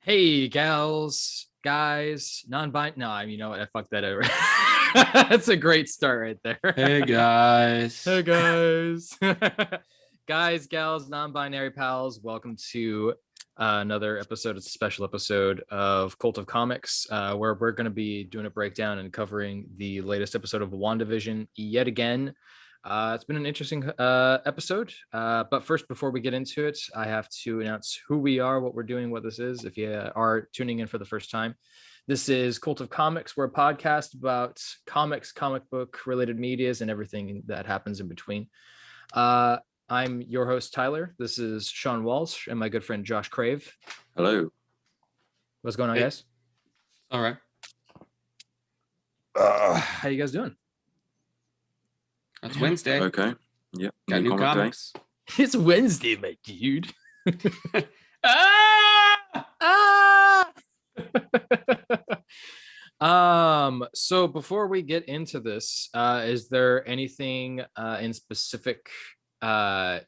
Hey, gals, guys, non-binary. No, you know what? I fucked that over. That's a great start right there. Hey guys. Hey, guys. Guys, gals, non-binary pals, welcome to another episode. It's a special episode of Cult of Comics, where we're going to be doing a breakdown and covering the latest episode of WandaVision yet again. It's been an interesting episode. But first, before we get into it, I have to announce who we are, what we're doing, what this is. If you are tuning in for the first time, this is Cult of Comics. We're a podcast about comics, comic book related medias, and everything that happens in between. I'm your host, Tyler. This is Sean Walsh and my good friend, Josh Crave. Hello. What's going on, guys? All right. How you guys doing? It's Wednesday. Okay. Yep. Got new comics. It's Wednesday, my dude. So before we get into this, is there anything in specific that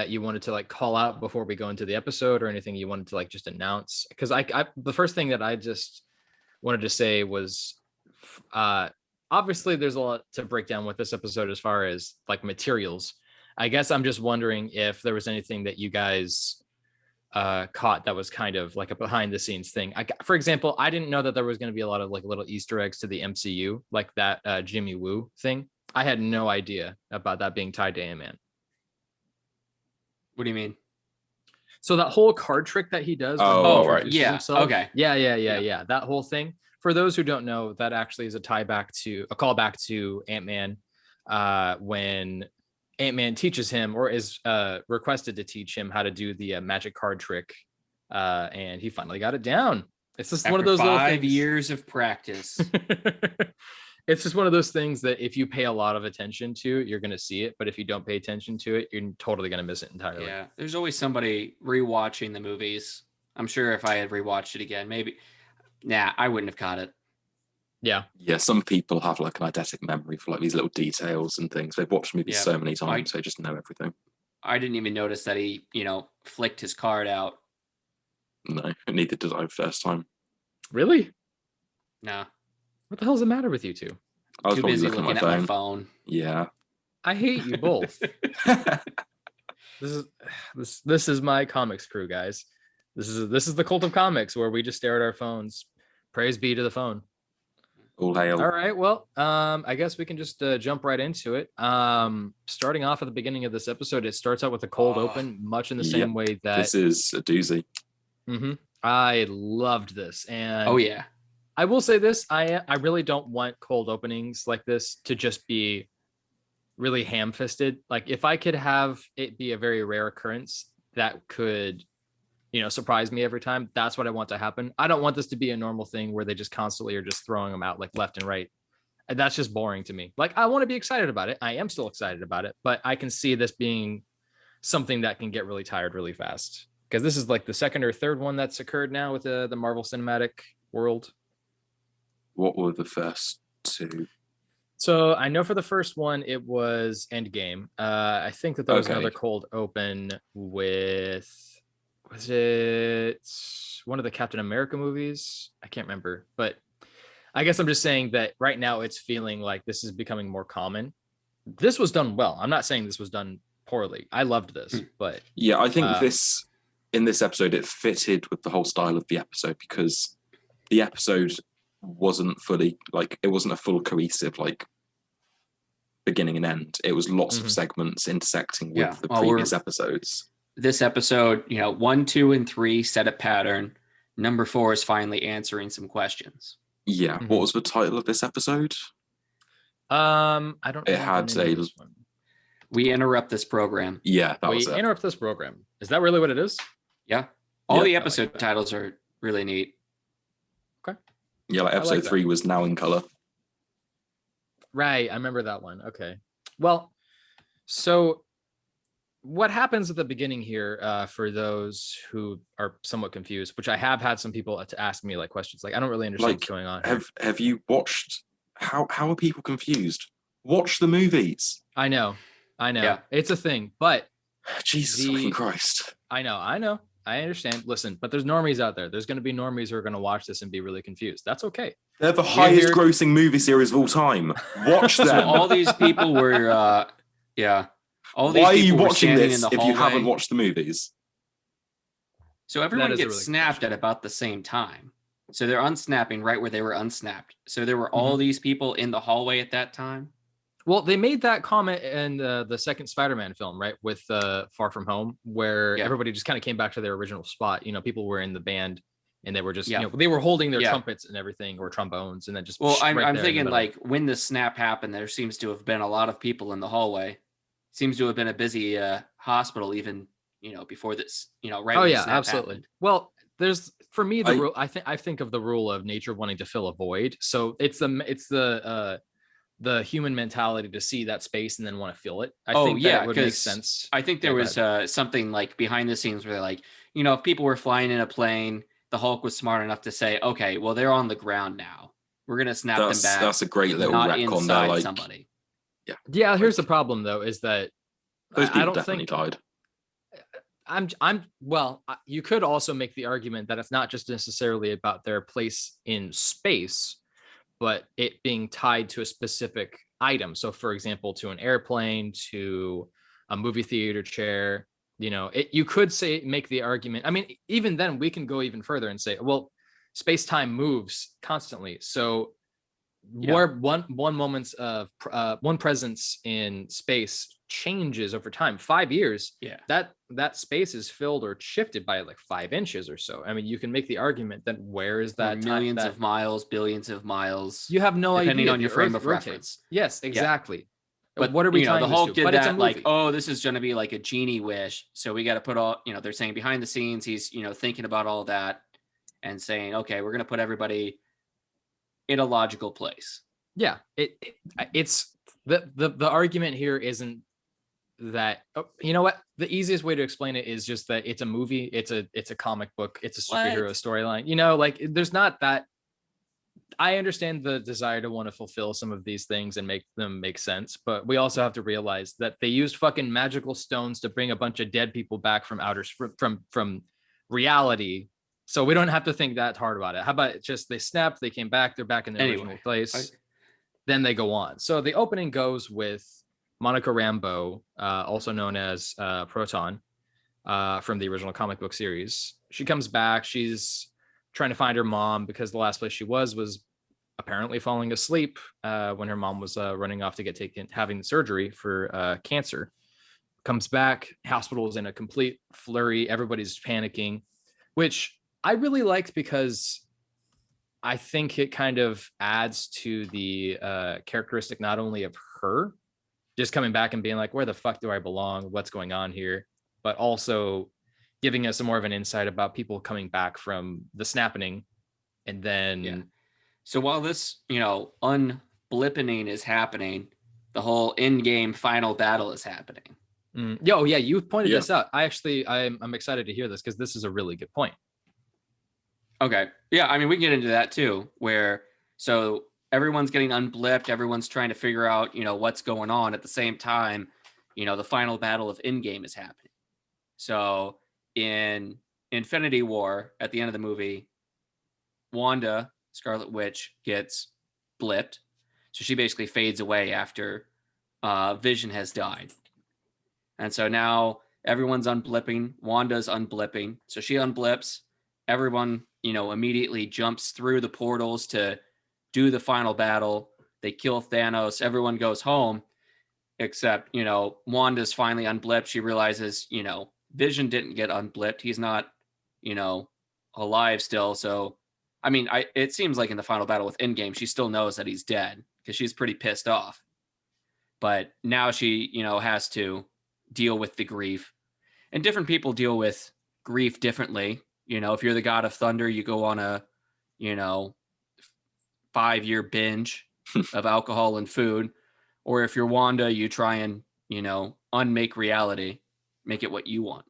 you wanted to like call out before we go into the episode, or anything you wanted to like just announce? Because I the first thing that I just wanted to say was obviously there's a lot to break down with this episode as far as like materials. I guess I'm just wondering if there was anything that you guys caught that was kind of like a behind the scenes thing. For example, I didn't know that there was going to be a lot of like little Easter eggs to the MCU, like that Jimmy Woo thing. I had no idea about that being tied to Ant-Man. What do you mean? So that whole card trick that he does. Right. Yeah. Himself, Okay. Yeah. That whole thing. For those who don't know, that actually is a callback to Ant-Man, when Ant-Man teaches him, or is requested to teach him how to do the magic card trick, and he finally got it down. It's just one of those 5 years of practice. It's just one of those things that if you pay a lot of attention to, you're going to see it. But if you don't pay attention to it, you're totally going to miss it entirely. Yeah. There's always somebody rewatching the movies. I'm sure if I had rewatched it again, maybe. Nah, I wouldn't have caught it. Yeah. Yeah, some people have like an eidetic memory for like these little details and things. They've watched movies so many times, they just know everything. I didn't even notice that he, flicked his card out. No, neither did I first time. Really? No. What the hell's the matter with you two? I was Too probably busy looking looking at my phone. Yeah. I hate you both. This is my comics crew, guys. This is the Cult of Comics, where we just stare at our phones. Praise be to the phone. All hail. All right, well, I guess we can just jump right into it. Starting off at the beginning of this episode, it starts out with a cold open, much in the same way that this is a doozy. I loved this, and oh yeah, I will say this: I really don't want cold openings like this to just be really ham-fisted. Like, if I could have it be a very rare occurrence that could, surprise me every time, that's what I want to happen. I don't want this to be a normal thing where they just constantly are just throwing them out like left and right. And that's just boring to me. Like, I want to be excited about it. I am still excited about it, but I can see this being something that can get really tired really fast, because this is like the second or third one that's occurred now with the Marvel Cinematic World. What were the first two? So I know for the first one, it was Endgame. I think that there was another cold open with, was it one of the Captain America movies? I can't remember, but I guess I'm just saying that right now it's feeling like this is becoming more common. This was done well. I'm not saying this was done poorly. I loved this, but yeah, I think in this episode, it fitted with the whole style of the episode, because the episode wasn't fully it wasn't a full cohesive beginning and end. It was lots of segments intersecting with the previous episodes. This episode, 1, 2, and 3 set a pattern. Number 4 is finally answering some questions. Yeah. What was the title of this episode? I don't know. It had a We Interrupt This Program. Yeah, that was it. We Interrupt This Program. Is that really what it is? Yeah. All the episode titles are really neat. Okay. Yeah, like episode 3 was Now in Color. Right, I remember that one. Okay. Well, so what happens at the beginning here, for those who are somewhat confused, which I have had some people to ask me questions, I don't really understand what's going on here. Have you watched? How are people confused? Watch the movies. I know. Yeah. It's a thing, but Jesus fucking Christ. I know. I understand. Listen, but there's normies out there. There's going to be normies who are going to watch this and be really confused. That's okay. They're the highest grossing movie series of all time. Watch them. So all these people were, all these Why are people you were watching standing this in the if you haven't hallway. watched the movies? So everyone That is a gets really good snapped question. at about the same time. So they're unsnapping right where they were unsnapped. So there were all these people in the hallway at that time. Well, they made that comment in the second Spider-Man film, right, with Far From Home, where everybody just kind of came back to their original spot. You know, people were in the band, and they were just, you know, they were holding their trumpets and everything, or trombones, and then just. Well, right I'm there thinking like when the snap happened, there seems to have been a lot of people in the hallway. Seems to have been a busy hospital, even before this, right. Oh when yeah, the snap absolutely. happened. Well, there's for me the rule. I think of the rule of nature wanting to fill a void. So it's the human mentality to see that space and then want to fill it. I think that it would make sense. I think there was something like behind the scenes where like, if people were flying in a plane, the Hulk was smart enough to say, okay, well, they're on the ground now. We're going to snap them back. That's a great little not retcon inside there. Like, somebody. Yeah. Here's the problem though, is that those people I don't definitely died. Well, you could also make the argument that it's not just necessarily about their place in space, but it being tied to a specific item. So for example, to an airplane, to a movie theater chair, you could make the argument. I mean, even then we can go even further and say, well, space-time moves constantly. So where one moments of one presence in space changes over time, 5 years, that space is filled or shifted by like 5 inches or so. I mean, you can make the argument that where is that millions of miles, billions of miles, you have no depending idea on your frame of reference. Yes, exactly. But what are we tying the Hulk this to? did But it's a that like, movie. oh, this is going to be like a genie wish, so we got to put all, they're saying behind the scenes he's thinking about all that and saying, okay, we're going to put everybody in a logical place. Yeah, it's the argument here isn't that, you know what, the easiest way to explain it is just that it's a movie, it's a comic book, it's a superhero storyline, like there's not that. I understand the desire to want to fulfill some of these things and make them make sense, but we also have to realize that they used fucking magical stones to bring a bunch of dead people back from from reality. So we don't have to think that hard about it. How about just they snapped, they came back, they're back in their original place, then they go on. So the opening goes with Monica Rambeau, also known as Proton, from the original comic book series. She comes back. She's trying to find her mom because the last place she was apparently falling asleep when her mom was running off to having surgery for cancer. Comes back, hospital is in a complete flurry. Everybody's panicking, which I really liked because I think it kind of adds to the characteristic not only of her just coming back and being like, where the fuck do I belong? What's going on here? But also giving us some more of an insight about people coming back from the snapping. And then. So while this, unblippening is happening, the whole in-game final battle is happening. Yeah, you pointed this out. I'm excited to hear this because this is a really good point. Okay. Yeah, I mean, we can get into that too, where so everyone's getting unblipped, everyone's trying to figure out, what's going on at the same time, the final battle of in-game is happening. So in Infinity War, at the end of the movie, Wanda, Scarlet Witch, gets blipped. So she basically fades away after Vision has died. And so now everyone's unblipping. Wanda's unblipping. So she unblips. Everyone, immediately jumps through the portals to do the final battle. They kill Thanos. Everyone goes home, except, Wanda's finally unblipped. She realizes, Vision didn't get unblipped. He's not, alive still. So, I mean, it seems like in the final battle with Endgame, she still knows that he's dead because she's pretty pissed off. But now she, has to deal with the grief. And different people deal with grief differently. If you're the god of thunder, you go on a, 5-year binge of alcohol and food. Or if you're Wanda, you try and, unmake reality, make it what you want.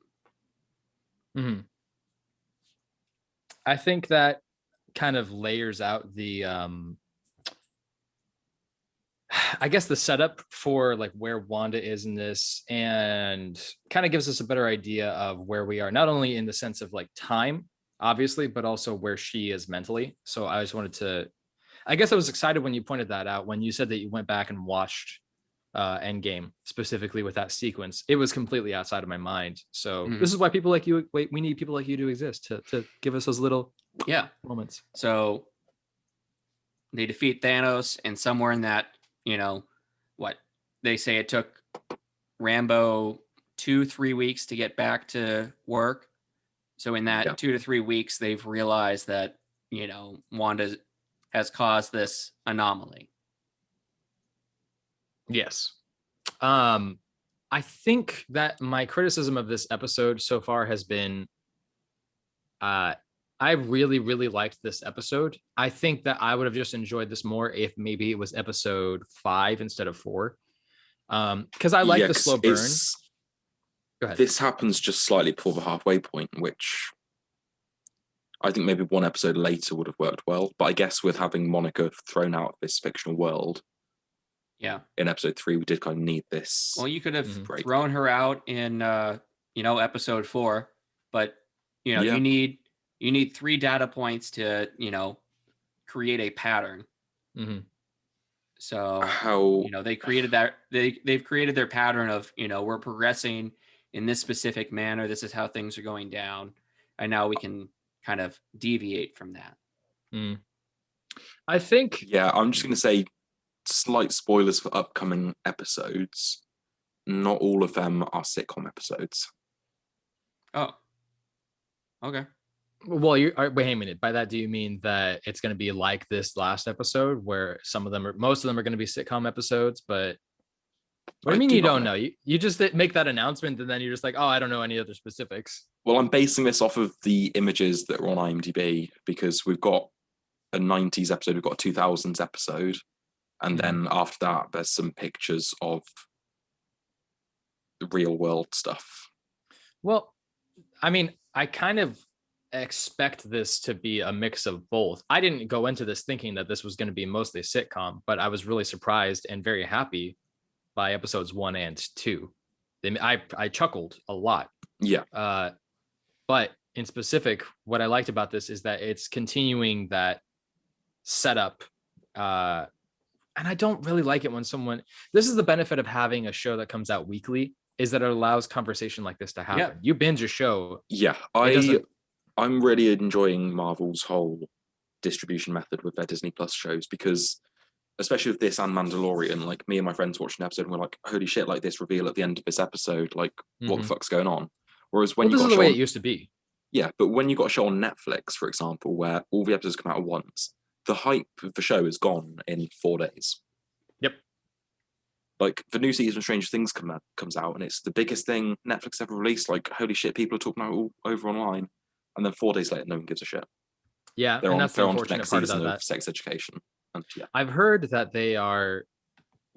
Mm-hmm. I think that kind of layers out the I guess the setup for like where Wanda is in this, and kind of gives us a better idea of where we are, not only in the sense of like time, obviously, but also where she is mentally. So I just wanted to, I guess I was excited when you pointed that out, when you said that you went back and watched Endgame specifically with that sequence. It was completely outside of my mind. So this is why people like you, we need people like you to exist, to give us those little moments. So they defeat Thanos, and somewhere in that, what they say it took Rambo 2-3 weeks to get back to work. So in that 2 to 3 weeks, they've realized that, Wanda has caused this anomaly. Yes. I think that my criticism of this episode so far has been, I really, really liked this episode. I think that I would have just enjoyed this more if maybe it was episode 5 instead of 4. Because I like the slow burn. Go ahead. This happens just slightly before the halfway point, which I think maybe one episode later would have worked well. But I guess with having Monica thrown out of this fictional world, in episode 3, we did kind of need this. Well, you could have thrown her out in episode 4, but you need 3 data points to create a pattern. So they created that, they've created their pattern of we're progressing in this specific manner, this is how things are going down, and now we can kind of deviate from that. I think I'm just going to say slight spoilers for upcoming episodes. Not all of them are sitcom episodes. Oh, okay. Well, wait a minute. By that, do you mean that it's going to be like this last episode, where most of them are going to be sitcom episodes? But what do you mean you don't know? You just make that announcement, and then you're just like, oh, I don't know any other specifics. Well, I'm basing this off of the images that are on IMDb, because we've got a 90s episode, we've got a 2000s episode, and then after that, there's some pictures of the real world stuff. Well, I mean, I kind of expect this to be a mix of both. I didn't go into this thinking that this was going to be mostly sitcom, but I was really surprised and very happy by episodes 1 and 2. I chuckled a lot. But in specific, what I liked about this is that it's continuing that setup. And I don't really like it when this is the benefit of having a show that comes out weekly, is that it allows conversation like this to happen. You binge a show. I'm really enjoying Marvel's whole distribution method with their Disney Plus shows, because especially with this and Mandalorian, like me and my friends watched an episode and we're like, holy shit, like this reveal at the end of this episode, like what the fuck's going on? Whereas when this is the way it used to be. Yeah, but when you got a show on Netflix, for example, where all the episodes come out at once, the hype of the show is gone in 4 days. Yep. Like the new season of Stranger Things comes out, and it's the biggest thing Netflix ever released. Like, holy shit, people are talking about it all over online. And then 4 days later, no one gives a shit. Yeah, they're and on, that's they're the on unfortunate next part season about of that. Sex Education. And I've heard that they are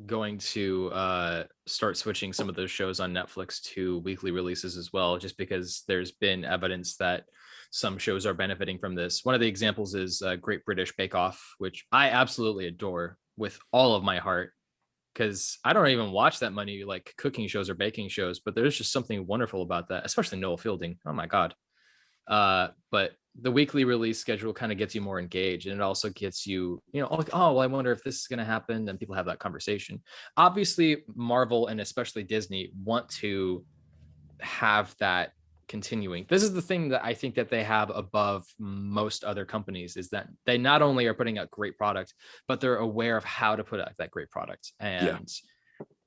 going to start switching some of those shows on Netflix to weekly releases as well, just because there's been evidence that some shows are benefiting from this. One of the examples is Great British Bake Off, which I absolutely adore with all of my heart, because I don't even watch that many like cooking shows or baking shows, but there's just something wonderful about that, especially Noel Fielding. Oh my God. But the weekly release schedule kind of gets you more engaged, and it also gets you, like, oh, well, I wonder if this is going to happen. And people have that conversation. Obviously, Marvel and especially Disney want to have that continuing. This is the thing that I think that they have above most other companies, is that they not only are putting out great product, but they're aware of how to put out that great product. And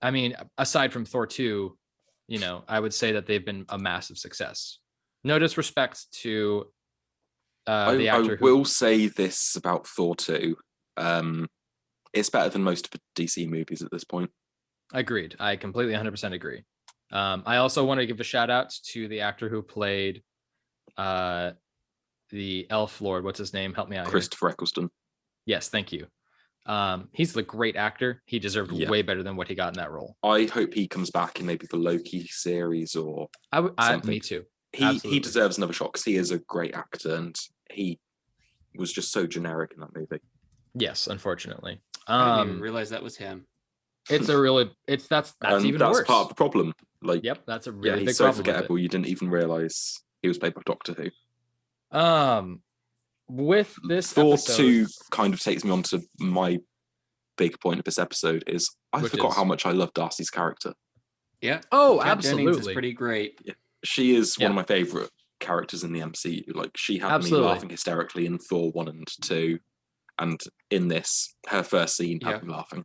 I mean, aside from Thor 2, I would say that they've been a massive success. No disrespect to the actor. I will say this about Thor 2. It's better than most of the DC movies at this point. Agreed. I completely 100% agree. I also want to give a shout out to the actor who played the Elf Lord. What's his name? Help me out here. Christopher Eccleston. Yes, thank you. He's a great actor. He deserved way better than what he got in that role. I hope he comes back in maybe the Loki series or something. Me too. He deserves another shot, because he is a great actor, and he was just so generic in that movie. Yes, unfortunately. I didn't even realize that was him. It's a really that's and even that's worse. part of the problem. Like, Yep, that's a yeah, really he's big so problem with it. forgettable. You didn't even realize he was played by Doctor Who. With this Thor episode, 2 kind of takes me on to my big point of this episode is I Which forgot is? how much I love Darcy's character. Yeah. oh, Kat Dennings is absolutely. pretty great. She is one Yeah. of my favorite characters in the MCU. Like, she had Absolutely. me laughing hysterically in Thor 1 and 2, and in this, her first scene had me laughing.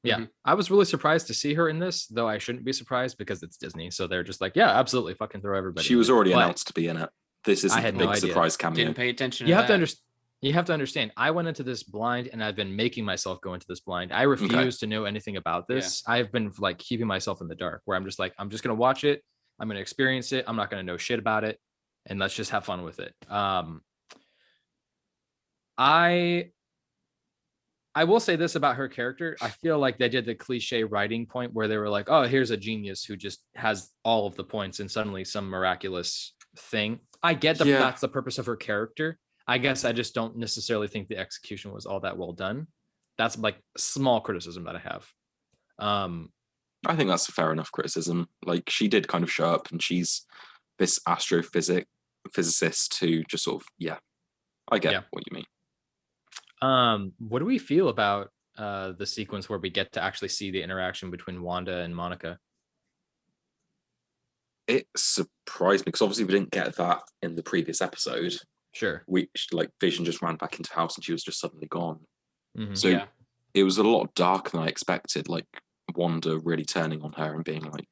Yeah, I was really surprised to see her in this, though I shouldn't be surprised because it's Disney, so they're just like, yeah, absolutely, fucking throw everybody. She was already announced to be in it. This isn't had a no big idea. surprise cameo. Didn't pay attention. You have to understand. You have to understand. I went into this blind, and I've been making myself go into this blind. I refuse to know anything about this. I've been like keeping myself in the dark, where I'm just like, I'm just gonna watch it. I'm gonna experience it. I'm not gonna know shit about it, and let's just have fun with it. I will say this about her character. I feel like they did the cliche writing point where they were like, oh, here's a genius who just has all of the points and suddenly some miraculous thing. I get that that's the purpose of her character. I guess I just don't necessarily think the execution was all that well done. That's like small criticism that I have. I think that's a fair enough criticism. Like, she did kind of show up, and she's this physicist who just sort of, I get what you mean. What do we feel about the sequence where we get to actually see the interaction between Wanda and Monica? It surprised me because obviously we didn't get that in the previous episode. Sure. Vision just ran back into the house and she was just suddenly gone. Mm-hmm. So it was a lot darker than I expected. Like, Wanda really turning on her and being like,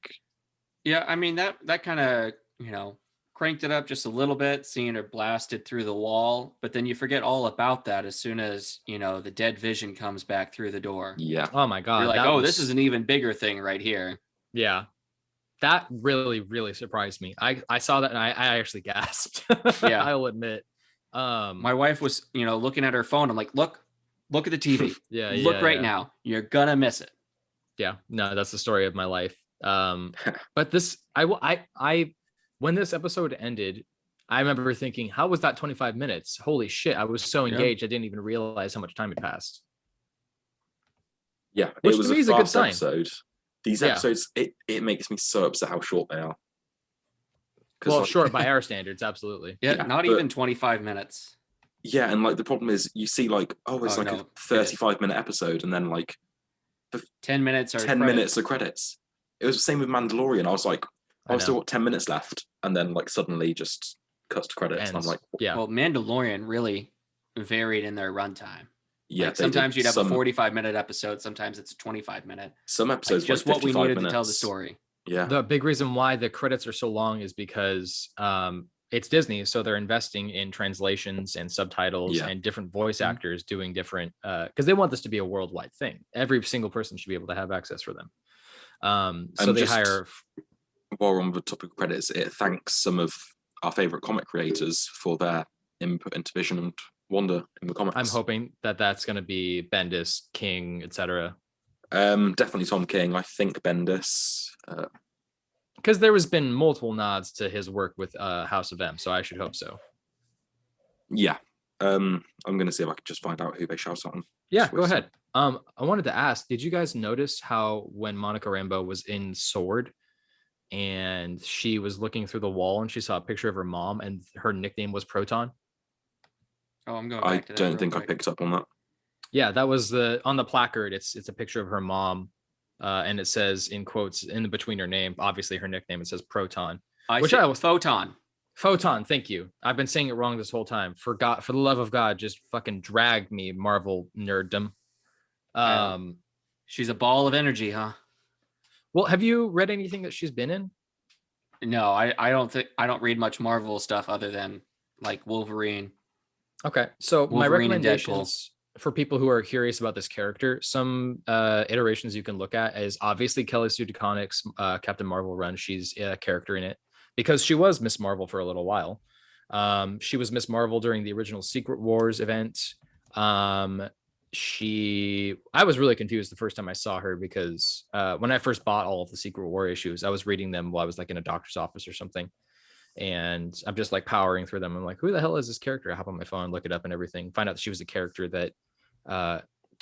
yeah, I mean that kind of cranked it up just a little bit, seeing her blasted through the wall, but then you forget all about that as soon as the dead Vision comes back through the door. Yeah. Oh my god. You're like, this is an even bigger thing right here. Yeah. That really, really surprised me. I saw that and I actually gasped. Yeah. I'll admit. My wife was, looking at her phone. I'm like, look at the TV. Look right now. You're gonna miss it. Yeah. No, that's the story of my life. But this, when this episode ended, I remember thinking, how was that 25 minutes? Holy shit. I was so engaged. I didn't even realize how much time had passed. Yeah. Which it was to me a is a good fast sign. episode. These episodes, it makes me so upset how short they are. Well, short by our standards, absolutely. Yeah, not even 25 minutes. Yeah, and like the problem is you see like, it's a 35-minute episode, and then like 10 minutes or 10 minutes of credits. It was the same with Mandalorian. I was like, I've still got 10 minutes left, and then like suddenly just cuts to credits. And I'm like, Well, Mandalorian really varied in their runtime. Yeah, like sometimes you'd have a 45-minute episode, sometimes it's a 25-minute. Some episodes just what we needed to tell the story. Yeah. The big reason why the credits are so long is because it's Disney, so they're investing in translations and subtitles and different voice actors doing different because they want this to be a worldwide thing. Every single person should be able to have access for them. So they hire. While we're on the topic of credits, it thanks some of our favorite comic creators for their input into Vision and Wanda in the comics. I'm hoping that that's going to be Bendis, King, etc. Definitely Tom King. I think Bendis. Because there has been multiple nods to his work with House of M, so I should hope so. Yeah. I'm going to see if I can just find out who they shout out on. Yeah, go ahead. I wanted to ask, did you guys notice how when Monica Rambeau was in Sword and she was looking through the wall and she saw a picture of her mom and her nickname was Proton? Oh, I'm going back to that. I don't think I picked up on that. Yeah, that was on the placard. It's a picture of her mom. And it says in quotes in between her name, obviously her nickname, it says Proton. I was Photon. Photon, thank you. I've been saying it wrong this whole time. For the love of God, just fucking drag me, Marvel nerddom. She's a ball of energy, huh? Well, have you read anything that she's been in? No, I don't read much Marvel stuff other than like Wolverine. Okay, so Wolverine my recommendations for people who are curious about this character, some iterations you can look at is obviously Kelly Sue DeConnick's Captain Marvel run. She's a character in it because she was Miss Marvel for a little while. She was Miss Marvel during the original Secret Wars event. I was really confused the first time I saw her because when I first bought all of the Secret War issues, I was reading them while I was like in a doctor's office or something. And I'm just like powering through them. I'm like, who the hell is this character? I hop on my phone, look it up and everything. Find out that she was a character that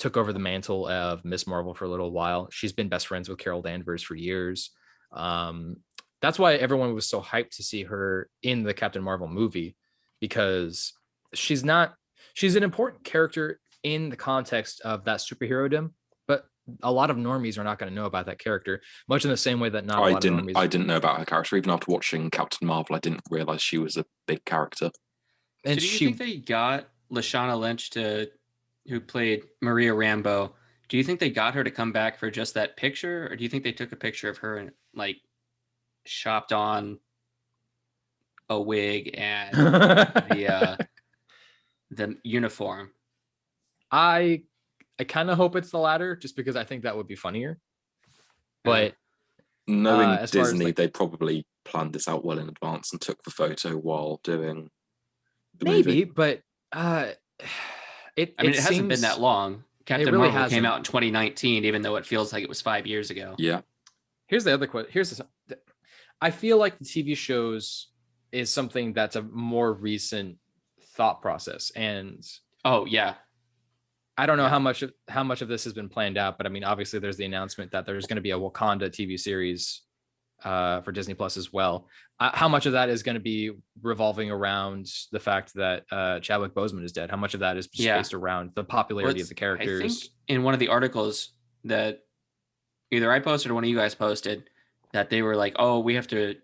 took over the mantle of Miss Marvel for a little while. She's been best friends with Carol Danvers for years. That's why everyone was so hyped to see her in the Captain Marvel movie, because she's an important character in the context of that superhero-dom, but a lot of normies are not going to know about that character, much in the same way that not a lot of normies. I didn't know about her character. Even after watching Captain Marvel, I didn't realize she was a big character. And so do you think they got Lashana Lynch who played Maria Rambeau? Do you think they got her to come back for just that picture, or do you think they took a picture of her and like shopped on a wig and the uniform? I kind of hope it's the latter, just because I think that would be funnier. But knowing Disney, they probably planned this out well in advance and took the photo while doing the movie. But it hasn't been that long. Captain Marvel came out in 2019, even though it feels like it was 5 years ago. Yeah. Here's the other question. I feel like the TV shows is something that's a more recent thought process, and I don't know how much of this has been planned out, but I mean, obviously there's the announcement that there's going to be a Wakanda TV series for Disney Plus as well. How much of that is going to be revolving around the fact that Chadwick Boseman is dead? How much of that is just based around the popularity of the characters? I think in one of the articles that either I posted or one of you guys posted, that they were like, "Oh, we have to,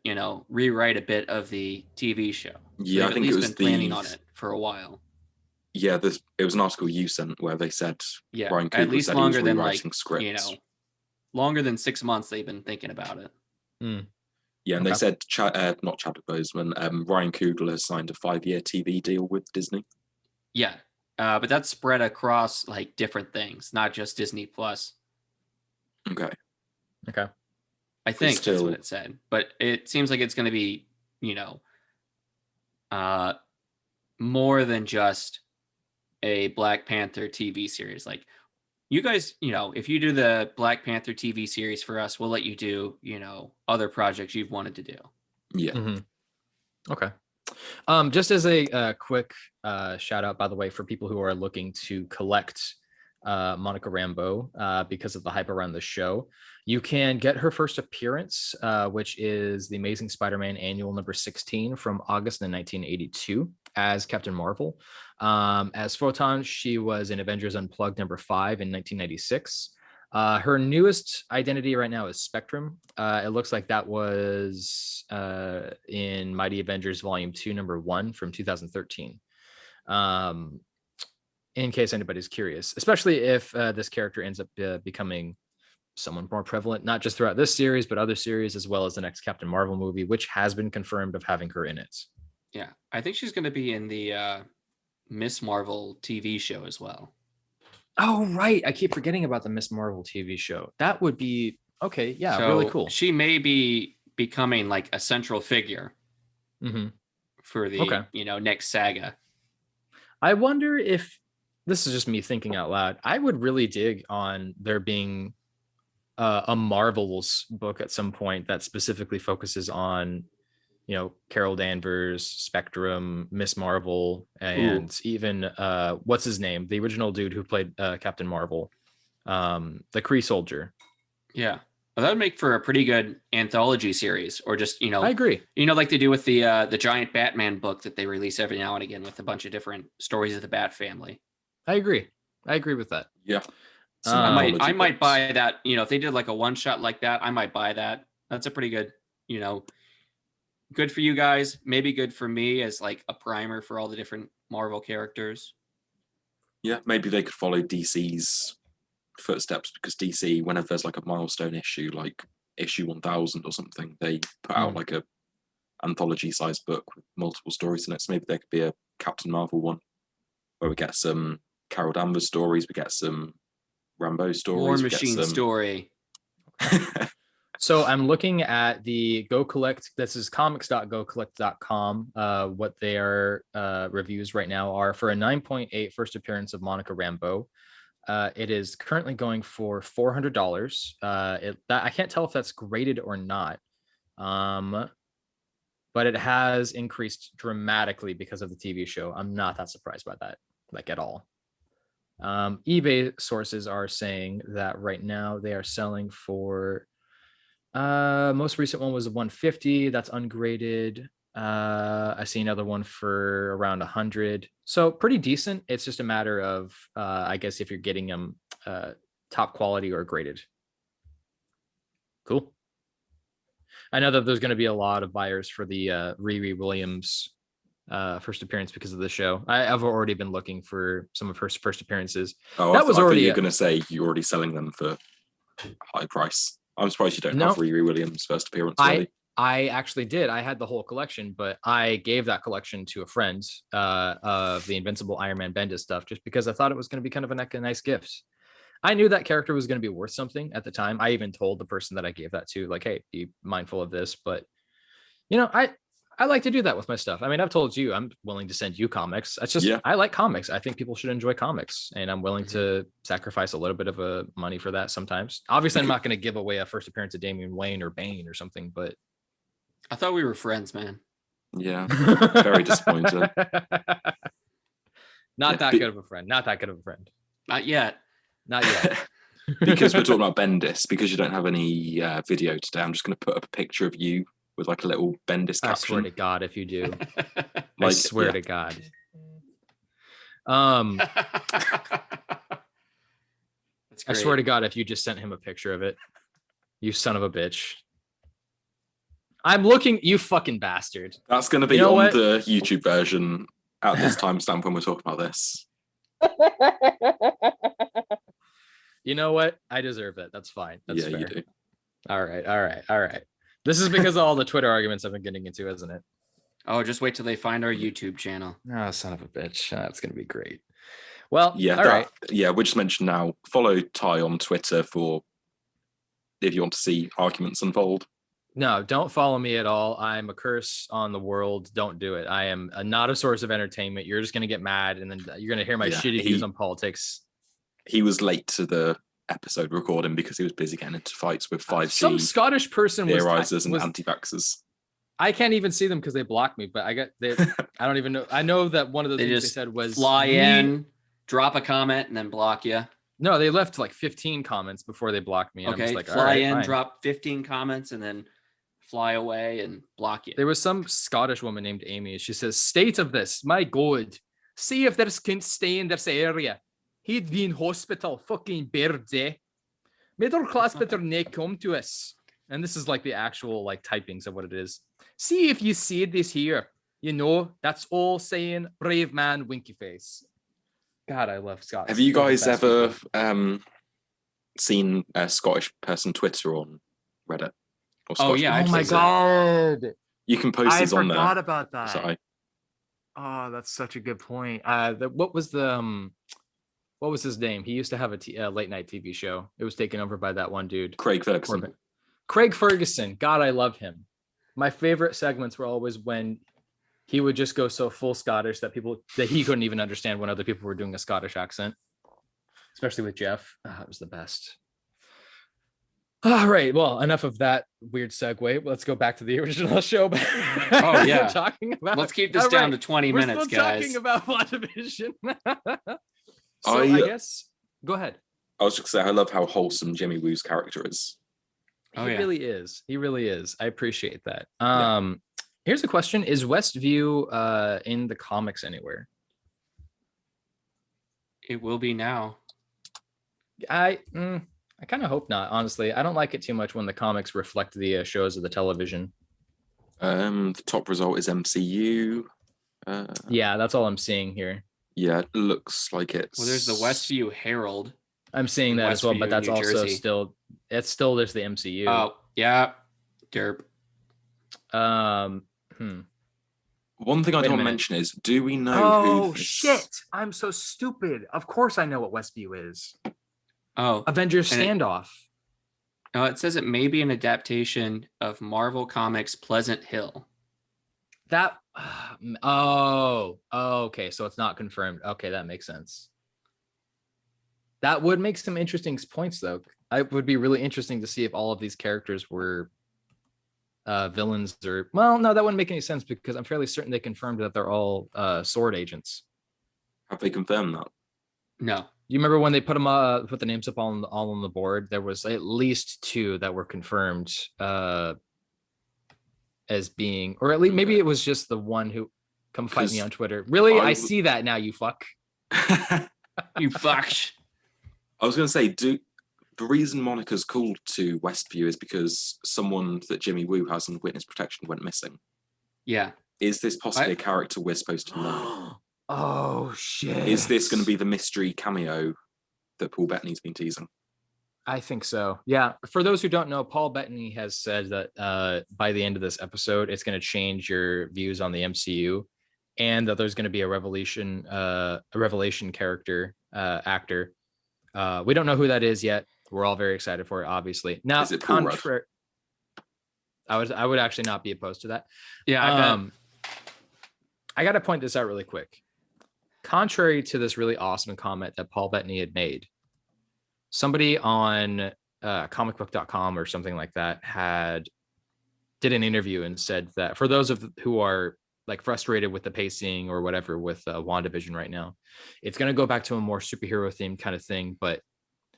rewrite a bit of the TV show." Yeah, I think it was been planning on it for a while. Yeah, it was an article you sent where they said Ryan Coogler at least said longer he was than rewriting scripts. Longer than 6 months they've been thinking about it. Yeah, and they said not Chadwick Boseman, Ryan Coogler has signed a 5-year TV deal with Disney. Yeah, but that's spread across like different things, not just Disney Plus. Okay. I think that's what it said, but it seems like it's going to be, more than just a Black Panther TV series. Like, you guys, if you do the Black Panther TV series for us, we'll let you do, other projects you've wanted to do. Yeah. Mm-hmm. Okay. Just as a quick shout out, by the way, for people who are looking to collect Monica Rambeau because of the hype around the show, you can get her first appearance, which is the Amazing Spider-Man Annual number 16 from August in 1982 as Captain Marvel. As Photon, she was in Avengers Unplugged number 5 in 1996. Her newest identity right now is Spectrum. It looks like that was in Mighty Avengers Volume 2 number 1 from 2013. In case anybody's curious, especially if this character ends up becoming someone more prevalent, not just throughout this series, but other series, as well as the next Captain Marvel movie, which has been confirmed of having her in it. Yeah, I think she's going to be in the Miss Marvel TV show as well. Oh, right. I keep forgetting about the Miss Marvel TV show. That would be, okay, yeah, so really cool. She may be becoming like a central figure for the, next saga. I wonder if, this is just me thinking out loud, I would really dig on there being a Marvel's book at some point that specifically focuses on, Carol Danvers, Spectrum, Miss Marvel, and even what's his name, the original dude who played Captain Marvel, the Kree soldier. Yeah, well, that would make for a pretty good anthology series, or just I agree. Like they do with the giant Batman book that they release every now and again with a bunch of different stories of the Bat family. I agree with that. Yeah. I might buy that, if they did like a one shot like that, I might buy that. That's a pretty good, good for you guys, maybe good for me as like a primer for all the different Marvel characters. Yeah, maybe they could follow DC's footsteps, because DC, whenever there's like a milestone issue, like issue 1000 or something, they put out like a anthology sized book with multiple stories in it. So maybe there could be a Captain Marvel one where we get some Carol Danvers stories, we get some Rambeau stories, War Machine story. So I'm looking at the Go Collect. This is comics.gocollect.com. What their reviews right now are for a 9.8 first appearance of Monica Rambeau. It is currently going for $400. I can't tell if that's graded or not, but it has increased dramatically because of the TV show. I'm not that surprised by that, like, at all. eBay sources are saying that right now they are selling for most recent one was a 150. That's ungraded. I see another one for around 100. So pretty decent. It's just a matter of I guess if you're getting them top quality or graded. Cool. I know that there's going to be a lot of buyers for the Riri Williams first appearance because of the show. I've already been looking for some of her first appearances. Oh, that was already. You're going to say you're already selling them for high price. I'm surprised you don't have Riri Williams' first appearance already. I actually did. I had the whole collection, but I gave that collection to a friend of the Invincible Iron Man Bendis stuff just because I thought it was going to be kind of a nice gift. I knew that character was going to be worth something at the time. I even told the person that I gave that to, like, hey, be mindful of this. But, I like to do that with my stuff. I mean, I've told you I'm willing to send you comics. That's just, I like comics. I think people should enjoy comics, and I'm willing to sacrifice a little bit of money for that sometimes. Obviously, I'm not going to give away a first appearance of Damian Wayne or Bane or something, but. I thought we were friends, man. Yeah, very disappointed. Not that good of a friend. Not that good of a friend. Not yet. Not yet. Because we're talking about Bendis, because you don't have any video today, I'm just going to put up a picture of you with like a little Bendis caption. I swear to God, if you do. I swear to God. I swear to God, if you just sent him a picture of it, you son of a bitch. I'm looking, you fucking bastard. That's going to be on the YouTube version at this timestamp when we're talking about this. You know what? I deserve it. That's fine. That's fair. You do. All right. This is because of all the Twitter arguments I've been getting into, isn't it? Oh, just wait till they find our YouTube channel. Oh, son of a bitch. That's going to be great. Well, right. Yeah, we just mentioned now, follow Ty on Twitter for if you want to see arguments unfold. No, don't follow me at all. I'm a curse on the world. Don't do it. I am not a source of entertainment. You're just going to get mad, and then you're going to hear my shitty views on politics. He was late to the episode recording because he was busy getting into fights with 5G. Some Scottish person theorizers and anti-vaxxers. I can't even see them because they blocked me, but I don't even know. I know that one of the things they said was fly in, drop a comment, and then block you. No, they left like 15 comments before they blocked me. And okay, I'm just like, fly in, drop 15 comments, and then fly away and block you. There was some Scottish woman named Amy. She says, "State of this, my God. See if there's can stay in this area. He'd be in hospital. Fucking birds, eh? Middle class better not come to us." And this is like the actual like typings of what it is. See if you see this here. That's all saying brave man, winky face. God, I love Scott. Have you guys ever seen a Scottish person Twitter on Reddit? Oh yeah! Oh my God! You can post these on there. I forgot about that. Sorry. Oh, that's such a good point. What was his name? He used to have a late night TV show. It was taken over by that one dude, Craig Ferguson. Craig Ferguson. God, I love him. My favorite segments were always when he would just go so full Scottish that he couldn't even understand when other people were doing a Scottish accent, especially with Jeff. It was the best. All right. Well, enough of that weird segue. Let's go back to the original show. Oh yeah. Let's keep this down to 20 minutes, guys. We're still talking about WandaVision. I guess go ahead. I was just going to say, I love how wholesome Jimmy Woo's character is. He really is. He really is. I appreciate that. Here's a question: is Westview in the comics anywhere? It will be now. I kind of hope not. Honestly, I don't like it too much when the comics reflect the shows of the television. The top result is MCU. Yeah, that's all I'm seeing here. Yeah, it looks like it's. Well, there's the Westview Herald. I'm seeing that as well, but that's also still. It's still there's the MCU. Oh yeah, derp. One thing I don't want to mention is, do we know? Oh shit! I'm so stupid. Of course I know what Westview is. Oh, Avengers Standoff. It says it may be an adaptation of Marvel Comics' Pleasant Hill. Okay. So it's not confirmed. Okay, that makes sense. That would make some interesting points, though. It would be really interesting to see if all of these characters were villains or... Well, no, that wouldn't make any sense because I'm fairly certain they confirmed that they're all sword agents. Have they confirmed that? No. You remember when they put the names up all on the board? There was at least 2 that were confirmed as being, or at least maybe it was just the one who come fight me on Twitter. Really, I see that now. You fuck. You fuck. I was going to say, the reason Monica's called to Westview is because someone that Jimmy Woo has in witness protection went missing. Yeah. Is this possibly a character we're supposed to know? Oh shit! Is this going to be the mystery cameo that Paul Bettany's been teasing? I think so. Yeah. For those who don't know, Paul Bettany has said that by the end of this episode, it's going to change your views on the MCU, and that there's going to be a revelation character actor. We don't know who that is yet. We're all very excited for it, obviously. Now, is it Paul Rudd? I would actually not be opposed to that. Yeah. I got to point this out really quick. Contrary to this really awesome comment that Paul Bettany had made, somebody on comicbook.com or something like that did an interview and said that for those who are like frustrated with the pacing or whatever with WandaVision right now, it's going to go back to a more superhero themed kind of thing. But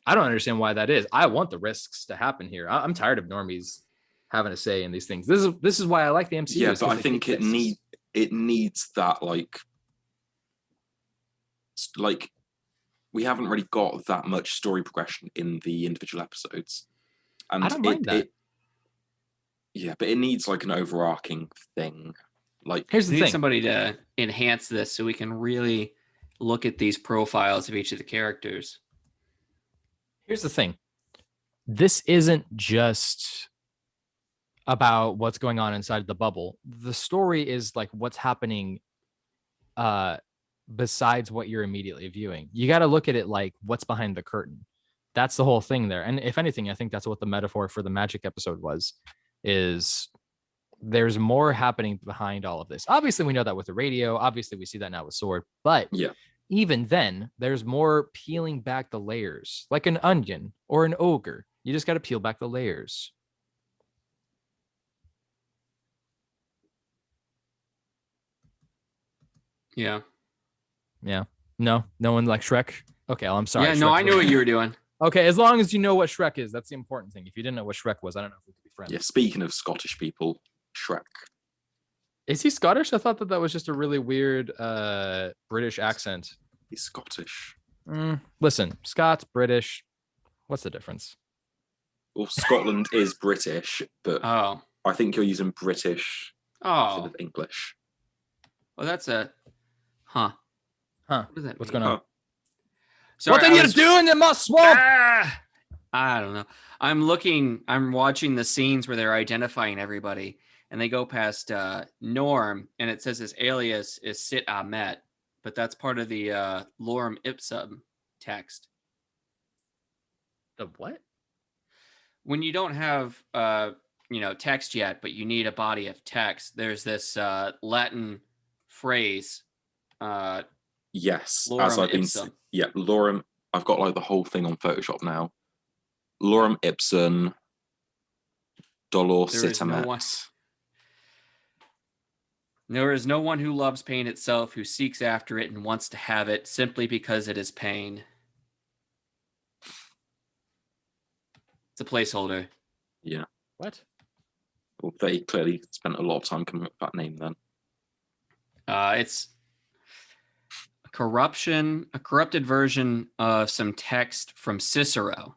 I don't understand why that is. I want the risks to happen here. I'm tired of normies having a say in these things. This is why I like the MCU. Yeah, but I think it needs that like we haven't really got that much story progression in the individual episodes, and I don't mind that. Yeah, but it needs like an overarching thing. Like, here's the we thing: need somebody to enhance this so we can really look at these profiles of each of the characters. Here's the thing: this isn't just about what's going on inside the bubble. The story is like what's happening besides what you're immediately viewing. You got to look at it like what's behind the curtain. That's the whole thing there. And if anything, I think that's what the metaphor for the magic episode was, is there's more happening behind all of this. Obviously, we know that with the radio. Obviously, we see that now with Sword. But yeah, even then, there's more peeling back the layers, like an onion or an ogre. You just got to peel back the layers. Yeah. Yeah. No one like Shrek. Okay, well, I'm sorry. Yeah, no, I knew what you were doing. Okay, as long as you know what Shrek is, that's the important thing. If you didn't know what Shrek was, I don't know if we could be friends. Yeah, speaking of Scottish people, Shrek. Is he Scottish? I thought that was just a really weird British accent. He's Scottish. Listen, Scots, British. What's the difference? Well, Scotland is British, but I think you're using British instead of English. Well, that's a... Huh. What does that What's mean? going on? Sorry, what are you doing in my swamp? I don't know. I'm watching the scenes where they're identifying everybody, and they go past Norm, and it says his alias is Sit Ahmet, but that's part of the Lorem Ipsum text. The what? When you don't have text yet, but you need a body of text, there's this Latin phrase. Yes, Lorem as I've been. Ipsum. Yeah, Lorem. I've got like the whole thing on Photoshop now. Lorem Ipsum. Dolor Sit Ahmet. There is no one who loves pain itself, who seeks after it and wants to have it simply because it is pain. It's a placeholder. Yeah. What? Well, they clearly spent a lot of time coming up with that name then. It's a corrupted version of some text from Cicero.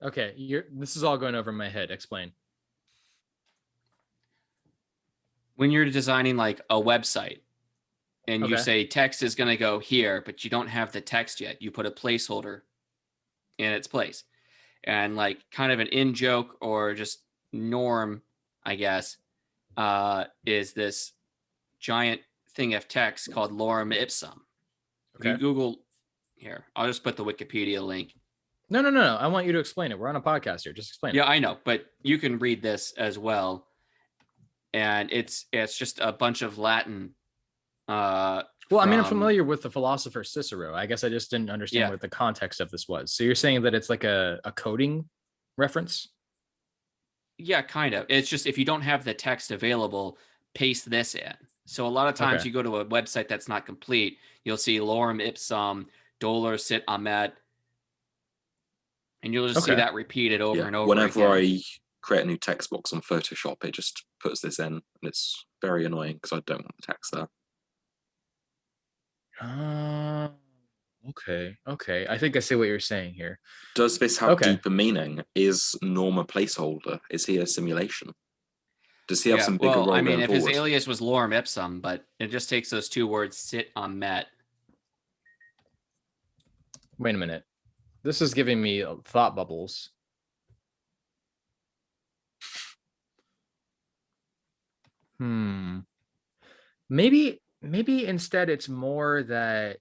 Okay, this is all going over my head. Explain. When you're designing like a website and you say text is going to go here, but you don't have the text yet, you put a placeholder in its place. And like kind of an in joke or just norm, I guess, is this giant thing of text called Lorem Ipsum. If you Google here, I'll just put the Wikipedia link. No. I want you to explain it. We're on a podcast here. Just explain it. Yeah, I know, but you can read this as well. And it's just a bunch of Latin. Well, I mean, I'm familiar with the philosopher Cicero. I guess I just didn't understand what the context of this was. So you're saying that it's like a coding reference? Yeah, kind of. It's just if you don't have the text available, paste this in. So a lot of times Okay. you go to a website that's not complete, you'll see lorem ipsum, dolor sit amet, and you'll just see Okay. that repeated over Yeah. and over Whenever again. I create a new text box on Photoshop, it just puts this in, and it's very annoying because I don't want the text there. Okay. Okay. I think I see what you're saying here. Does this have Okay. deeper meaning? Is Norm a placeholder? Is he a simulation? Does he have Yeah, some bigger well, I role mean, going if his forward? alias was lorem ipsum, but it just takes those two words, sit amet. Wait a minute. This is giving me thought bubbles. Maybe instead it's more that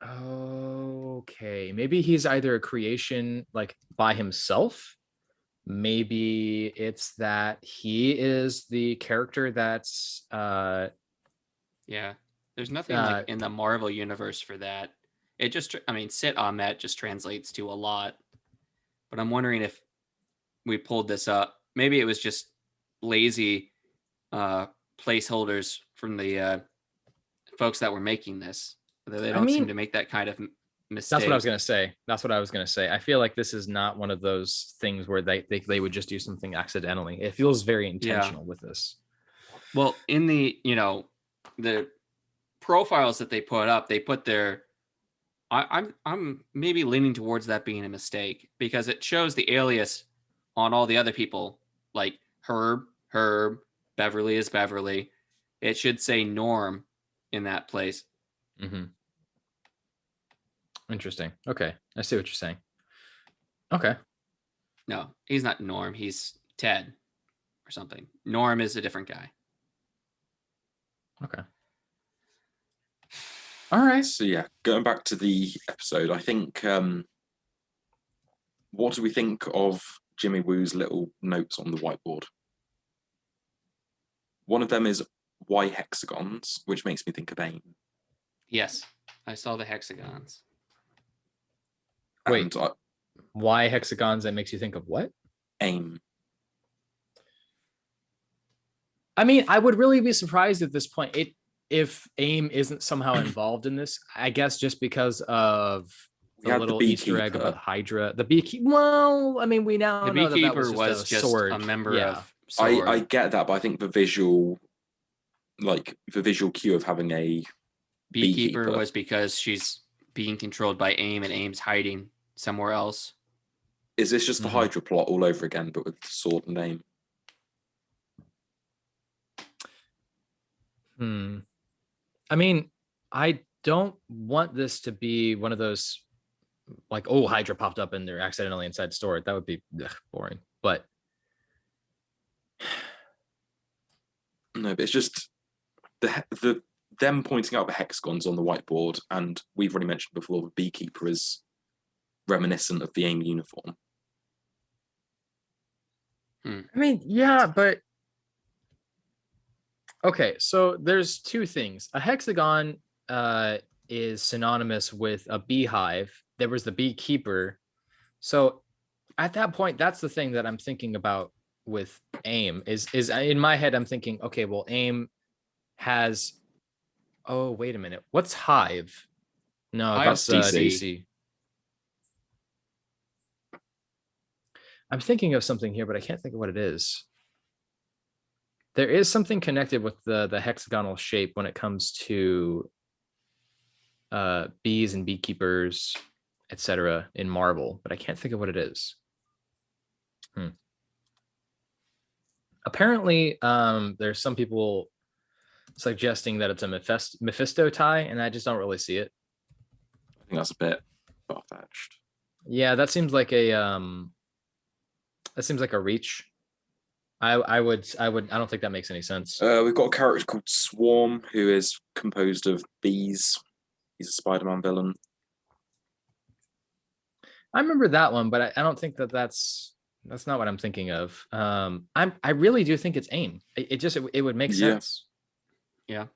okay, maybe he's either a creation like by himself. Maybe it's that he is the character that's Yeah, there's nothing like uh in the Marvel universe for that. It just, I mean, sit amet just translates to a lot. But I'm wondering if we pulled this up. Maybe it was just lazy placeholders from the folks that were making this. They I don't seem mean to make that kind of that's what I was mistake. gonna say. That's what I was gonna say. I feel like this is not one of those things where they would just do something accidentally. It feels very Yeah. intentional with this. Well, in the the profiles that they put up, they put their. I'm maybe leaning towards that being a mistake because it shows the alias on all the other people, like Herb, Beverly is Beverly. It should say Norm in that place. Mm-hmm. Interesting. Okay, I see what you're saying. Okay. No, he's not Norm. He's Ted or something. Norm is a different guy. Okay. All right. So yeah, going back to the episode, I think what do we think of Jimmy Woo's little notes on the whiteboard? One of them is Y hexagons, which makes me think of AIM. Yes, I saw the hexagons. Wait. And Why hexagons? That makes you think of what? AIM. I mean, I would really be surprised at this point if AIM isn't somehow involved in this. I guess just because of We the had the little Easter egg beekeeper. about Hydra. The beekeeper. Well, I mean, we now The know that beekeeper was just a sword. a member Yeah. of Sword. I get that, but I think the visual cue of having a Beekeeper was because she's being controlled by AIM and AIM's hiding somewhere else. Is this just the Mhm. Hydra plot all over again, but with the sword and AIM? I mean, I don't want this to be one of those like, oh, Hydra popped up and they're accidentally inside store. That would be boring. But No, but it's just the them pointing out the hexagons on the whiteboard, and we've already mentioned before the beekeeper is reminiscent of the AIM uniform. I mean, yeah, but okay, so there's two things. A hexagon is synonymous with a beehive. There was the beekeeper. So at that point, that's the thing that I'm thinking about with AIM is in my head, I'm thinking, okay, well, AIM has oh, wait a minute. What's Hive? No, Hive's that's DC. DC. I'm thinking of something here, but I can't think of what it is. There is something connected with the hexagonal shape when it comes to bees and beekeepers, etc. in Marvel, but I can't think of what it is. Apparently, there's some people suggesting that it's a Mephisto tie, and I just don't really see it. I think that's a bit far-fetched. Yeah, that seems like a reach. I don't think that makes any sense. We've got a character called Swarm, who is composed of bees. He's a Spider-Man villain. I remember that one, but I don't think that's not what I'm thinking of. I really do think it's AIM. It would make sense. Yeah.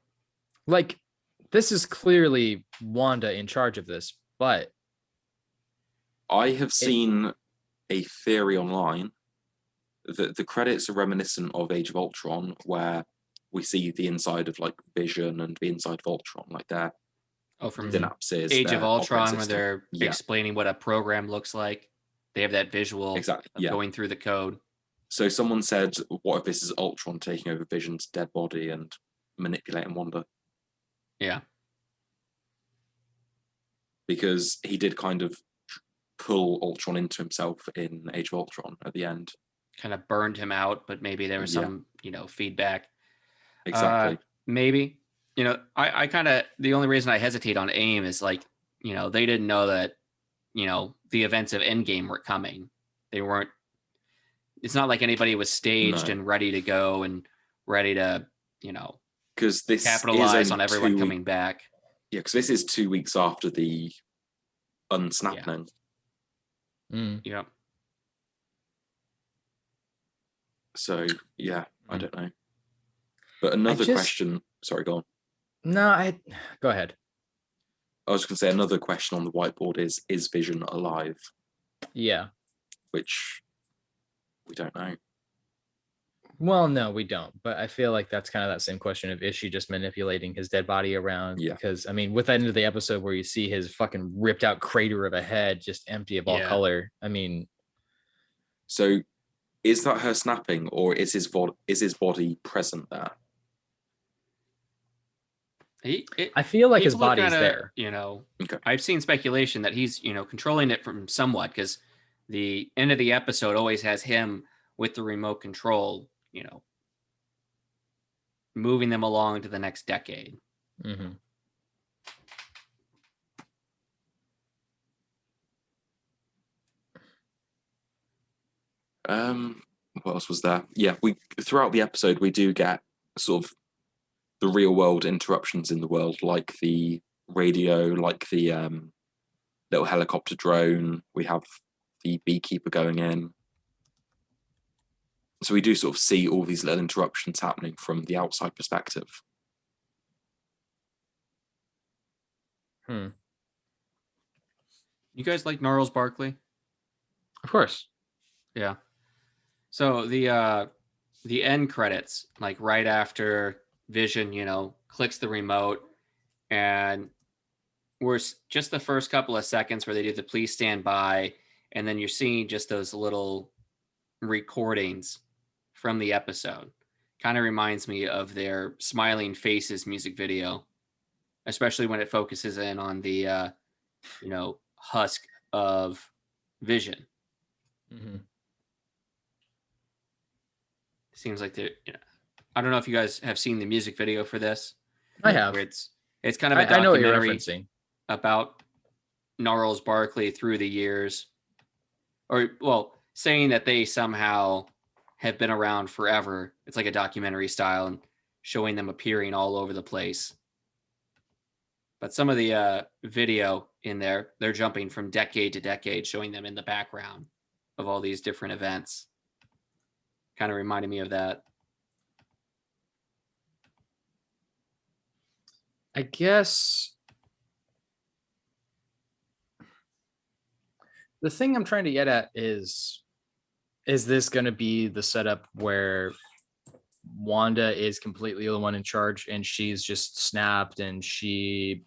Like this is clearly Wanda in charge of this, but I have seen a theory online that the credits are reminiscent of Age of Ultron, where we see the inside of like Vision and the inside of Ultron, like their from synapses, Age of their operating Ultron, where system. they're Yeah. explaining what a program looks like. They have that visual Exactly. of going through the code. So someone said, what if this is Ultron taking over Vision's dead body and manipulating Wanda? Yeah. Because he did kind of pull Ultron into himself in Age of Ultron at the end. Kind of burned him out, but maybe there was some, feedback. Exactly. Maybe. I kind of, the only reason I hesitate on AIM is like, they didn't know that, the events of Endgame were coming. They weren't, it's not like anybody was staged and ready to go and ready to, because this capitalize on everyone coming back. Yeah, because this is 2 weeks after the unsnapping. Yeah. So, yeah, I don't know. But another question. Sorry, go on. No, go ahead. I was going to say another question on the whiteboard is Vision alive? Yeah. Which we don't know. Well, no, we don't. But I feel like that's kind of that same question of, is she just manipulating his dead body around? Yeah. Because, I mean, with that end of the episode where you see his fucking ripped out crater of a head just empty of all color, I mean. So is that her snapping, or is his body present there? I feel like his body's there. Okay. I've seen speculation that he's, controlling it from somewhat, because the end of the episode always has him with the remote control, moving them along to the next decade. Mm-hmm. What else was there? Yeah, throughout the episode we do get sort of the real world interruptions in the world, like the radio, like the little helicopter drone. We have the beekeeper going in. So we do sort of see all these little interruptions happening from the outside perspective. You guys like Gnarls Barkley? Of course. Yeah. So the end credits, like right after Vision, clicks the remote, and we're just the first couple of seconds where they do the please stand by, and then you're seeing just those little recordings from the episode. Kind of reminds me of their Smiling Faces music video, especially when it focuses in on the husk of Vision. Mm-hmm. Seems like they're, I don't know if you guys have seen the music video for this. I have. It's kind of a I know what you're documentary referencing. About Gnarls Barkley through the years, saying that they somehow have been around forever. It's like a documentary style, and showing them appearing all over the place. But some of the video in there, they're jumping from decade to decade, showing them in the background of all these different events. Kind of reminded me of that. I guess the thing I'm trying to get at is this going to be the setup where Wanda is completely the one in charge and she's just snapped and she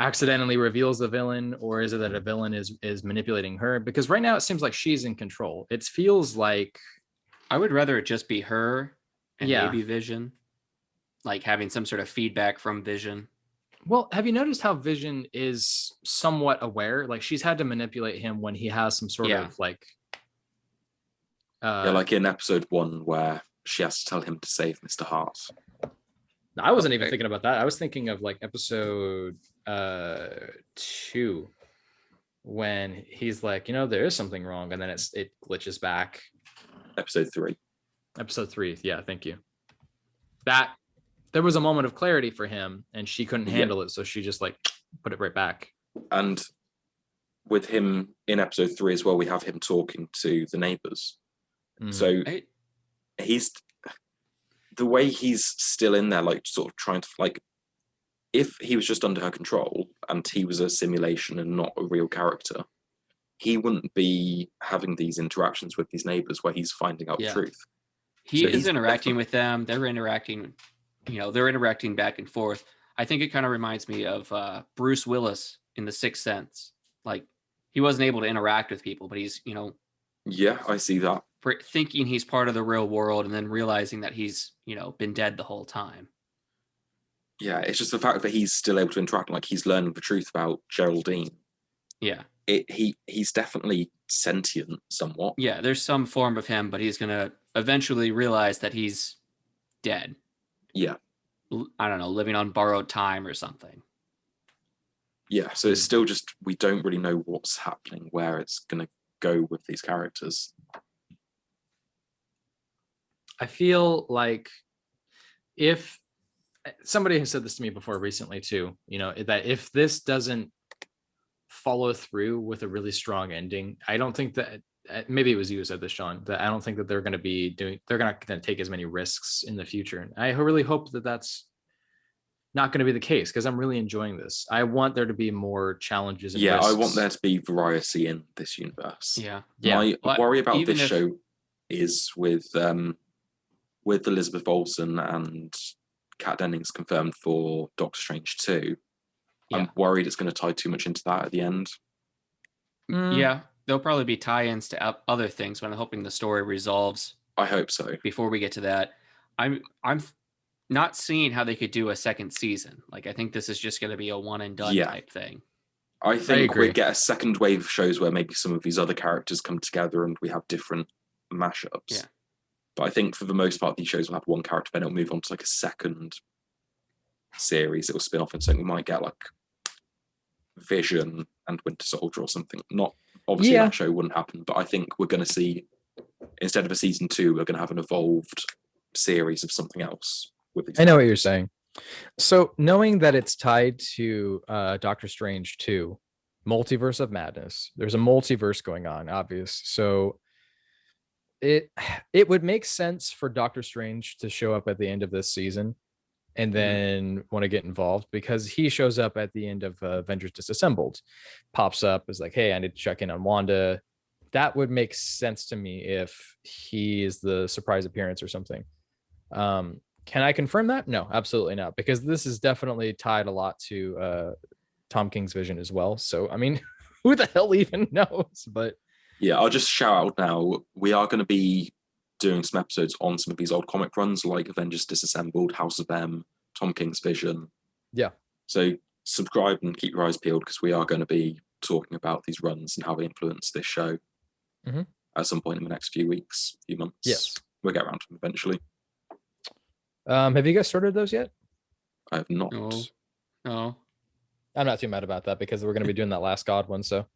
accidentally reveals the villain, or is it that a villain is manipulating her? Because right now it seems like she's in control. It feels like I would rather it just be her and maybe Vision, like having some sort of feedback from Vision. Well, have you noticed how Vision is somewhat aware? Like she's had to manipulate him when he has some sort of like like in episode 1 where she has to tell him to save Mr. Hart. I wasn't even thinking about that. I was thinking of like episode 2 when he's like, there is something wrong, and then it glitches back. Episode 3. Episode 3. Yeah, thank you. That there was a moment of clarity for him, and she couldn't handle it, so she just like put it right back. And with him in episode 3 as well, we have him talking to the neighbors. So he's the way he's still in there, like sort of trying to like, if he was just under her control and he was a simulation and not a real character, he wouldn't be having these interactions with these neighbors where he's finding out the truth. He is interacting with them. They're interacting they're interacting back and forth. I think it kind of reminds me of Bruce Willis in The Sixth Sense. Like, he wasn't able to interact with people, but he's, Yeah, I see that. thinking he's part of the real world and then realizing that he's, been dead the whole time. Yeah, it's just the fact that he's still able to interact, like he's learning the truth about Geraldine. Yeah. He's definitely sentient somewhat. Yeah, there's some form of him, but he's going to eventually realize that he's dead. Yeah. I don't know, living on borrowed time or something. Yeah, so it's still just, we don't really know what's happening, where it's going to go with these characters. I feel like if somebody has said this to me before recently too, that if this doesn't follow through with a really strong ending, I don't think that, maybe it was you who said this, Sean, that I don't think that they're going to take as many risks in the future. And I really hope that that's not going to be the case, because I'm really enjoying this. I want there to be more challenges and risks. I want there to be variety in this universe. Yeah. My worry about this show is with Elizabeth Olsen and Kat Dennings confirmed for Doctor Strange 2. Yeah. I'm worried it's going to tie too much into that at the end. Yeah, there'll probably be tie-ins to other things, but I'm hoping the story resolves. I hope so. Before we get to that, I'm not seeing how they could do a second season. Like, I think this is just going to be a one and done type thing. I think we get a second wave of shows where maybe some of these other characters come together and we have different mashups. Yeah. But I think for the most part, these shows will have one character, then it'll move on to like a second series. It will spin off, and so we might get like Vision and Winter Soldier or something. Not obviously that show wouldn't happen, but I think we're going to see, instead of a season 2, we're going to have an evolved series of something else. I know what you're saying. So knowing that it's tied to Doctor Strange 2, Multiverse of Madness, there's a multiverse going on, obvious. So it would make sense for Doctor Strange to show up at the end of this season and then want to get involved, because he shows up at the end of Avengers Disassembled, pops up, is like, hey, I need to check in on Wanda. That would make sense to me if he is the surprise appearance or something. Can I confirm that? No, absolutely not, because this is definitely tied a lot to Tom King's vision as well. So, I mean, who the hell even knows? But yeah, I'll just shout out now, we are going to be doing some episodes on some of these old comic runs, like Avengers Disassembled, House of M, Tom King's vision. Yeah. So subscribe and keep your eyes peeled, because we are going to be talking about these runs and how they influence this show at some point in the next few weeks, few months. Yes. We'll get around to them eventually. Have you guys started those yet? I have not. No. I'm not too mad about that, because we're going to be doing that Last God one. So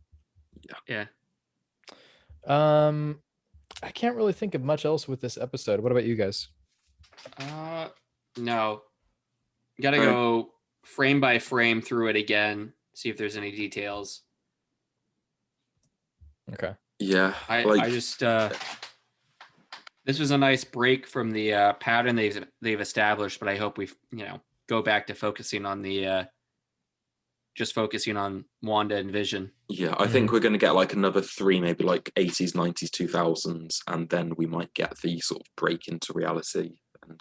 yeah. I can't really think of much else with this episode. What about you guys? No. Gotta go frame by frame through it again, see if there's any details. Okay. Yeah. I just this was a nice break from the pattern they've established, but I hope we go back to focusing on the just focusing on Wanda and Vision. Yeah, I think we're going to get like another 3, maybe like 80s, 90s, 2000s, and then we might get the sort of break into reality, and